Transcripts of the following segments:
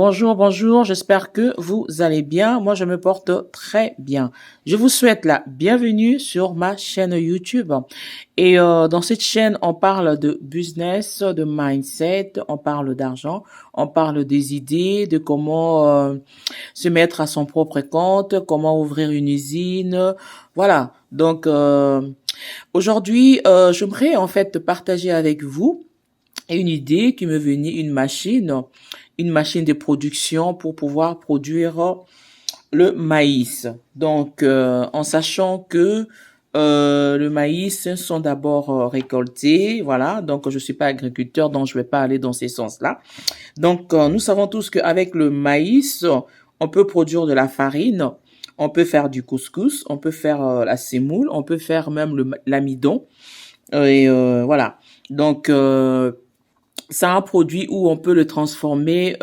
Bonjour, bonjour, j'espère que vous allez bien. Moi, je me porte très bien. Je vous souhaite la bienvenue sur ma chaîne YouTube. Et dans cette chaîne, on parle de business, de mindset, on parle d'argent, on parle des idées, de comment se mettre à son propre compte, comment ouvrir une usine. Voilà. Donc, aujourd'hui, j'aimerais en fait partager avec vous une idée qui me venait, une machine de production pour pouvoir produire le maïs. Donc, en sachant que le maïs sont d'abord récoltés, voilà. Donc, je suis pas agriculteur, donc je vais pas aller dans ces sens-là. Donc, nous savons tous qu'avec le maïs, on peut produire de la farine, on peut faire du couscous, on peut faire la semoule, on peut faire même l'amidon. Et voilà. Donc, c'est un produit où on peut le transformer,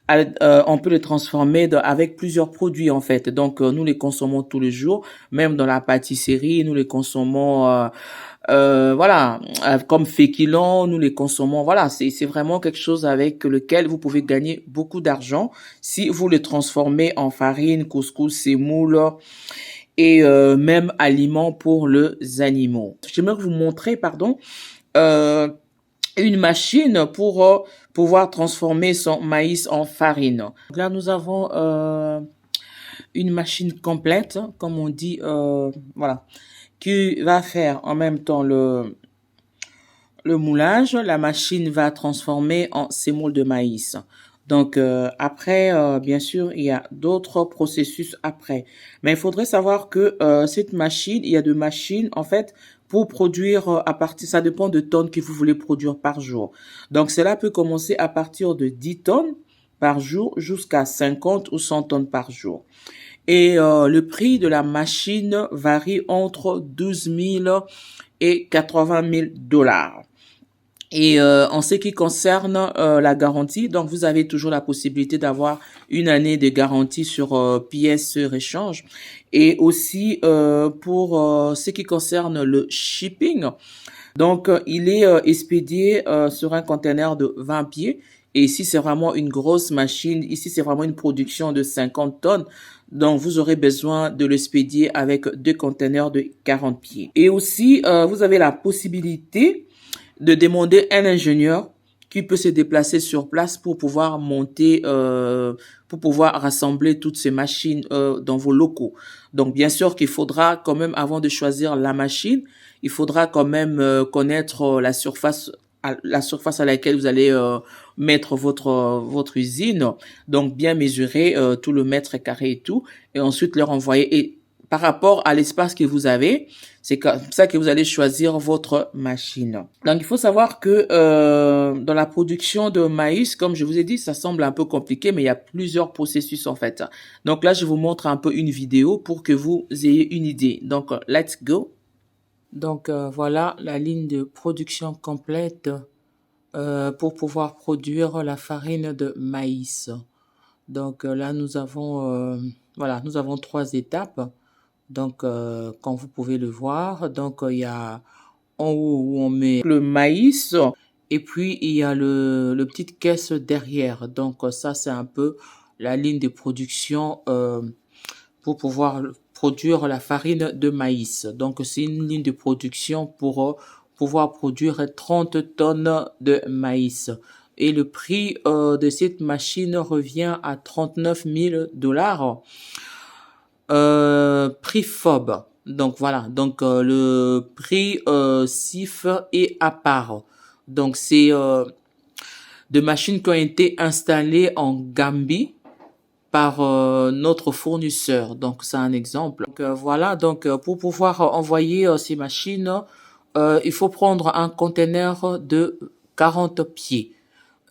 avec plusieurs produits en fait. Donc nous les consommons tous les jours, même dans la pâtisserie, nous les consommons, voilà, comme féculents, nous les consommons. Voilà, c'est vraiment quelque chose avec lequel vous pouvez gagner beaucoup d'argent si vous le transformez en farine, couscous, semoule et même aliments pour les animaux. J'aimerais vous montrer, pardon. Euh, une machine pour pouvoir transformer son maïs en farine. Là, nous avons une machine complète, comme on dit, voilà, qui va faire en même temps le moulage. La machine va transformer en semoule de maïs. Donc après, bien sûr, il y a d'autres processus après. Mais il faudrait savoir que cette machine, il y a deux machines en fait pour produire à partir, ça dépend de tonnes que vous voulez produire par jour. Donc cela peut commencer à partir de 10 tonnes par jour jusqu'à 50 ou 100 tonnes par jour. Et le prix de la machine varie entre 12 000 et 80 000 dollars. Et en ce qui concerne la garantie, donc vous avez toujours la possibilité d'avoir une année de garantie sur pièces sur échange. Et aussi pour ce qui concerne le shipping, donc il est expédié sur un conteneur de 20 pieds. Et ici, c'est vraiment une grosse machine. Ici, c'est vraiment une production de 50 tonnes. Donc, vous aurez besoin de l'expédier avec deux conteneurs de 40 pieds. Et aussi, vous avez la possibilité de demander un ingénieur qui peut se déplacer sur place pour pouvoir monter, pour pouvoir rassembler toutes ces machines dans vos locaux. Donc, bien sûr qu'il faudra quand même, avant de choisir la machine, il faudra quand même connaître la surface à laquelle vous allez mettre votre usine. Donc, bien mesurer tout le mètre carré et tout, et ensuite leur envoyer. Et par rapport à l'espace que vous avez, c'est comme ça que vous allez choisir votre machine. Donc, il faut savoir que dans la production de maïs, comme je vous ai dit, ça semble un peu compliqué, mais il y a plusieurs processus en fait. Donc là, je vous montre un peu une vidéo pour que vous ayez une idée. Donc, let's go. Donc, voilà la ligne de production complète pour pouvoir produire la farine de maïs. Donc là, nous avons, voilà, nous avons trois étapes. Donc, comme vous pouvez le voir, donc il y a en haut où on met le maïs et puis il y a le petite caisse derrière. Donc ça, c'est un peu la ligne de production pour pouvoir produire la farine de maïs. Donc c'est une ligne de production pour pouvoir produire 30 tonnes de maïs. Et le prix de cette machine revient à 39 000 dollars. Prix FOB. Donc voilà, donc le prix CIF est à part. Donc c'est des machines qui ont été installées en Gambie par notre fournisseur. Donc c'est un exemple. Donc voilà, donc pour pouvoir envoyer ces machines, il faut prendre un conteneur de 40 pieds.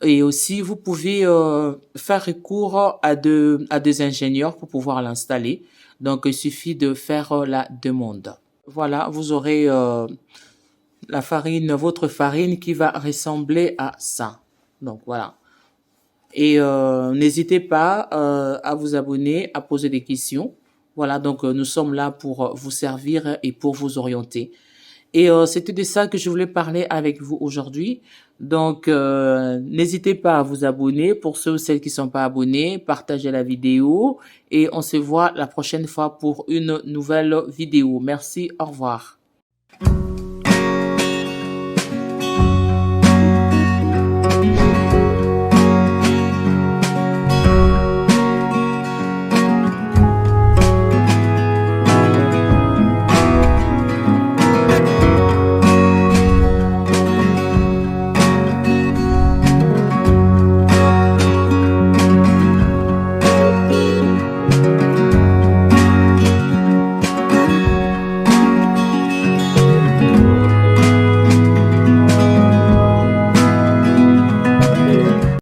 Et aussi, vous pouvez faire recours à des ingénieurs pour pouvoir l'installer. Donc, il suffit de faire la demande. Voilà, vous aurez la farine, votre farine qui va ressembler à ça. Donc, voilà. Et n'hésitez pas à vous abonner, à poser des questions. Voilà, donc nous sommes là pour vous servir et pour vous orienter. Et c'était de ça que je voulais parler avec vous aujourd'hui. Donc, n'hésitez pas à vous abonner. Pour ceux ou celles qui sont pas abonnés, partagez la vidéo et on se voit la prochaine fois pour une nouvelle vidéo. Merci, au revoir.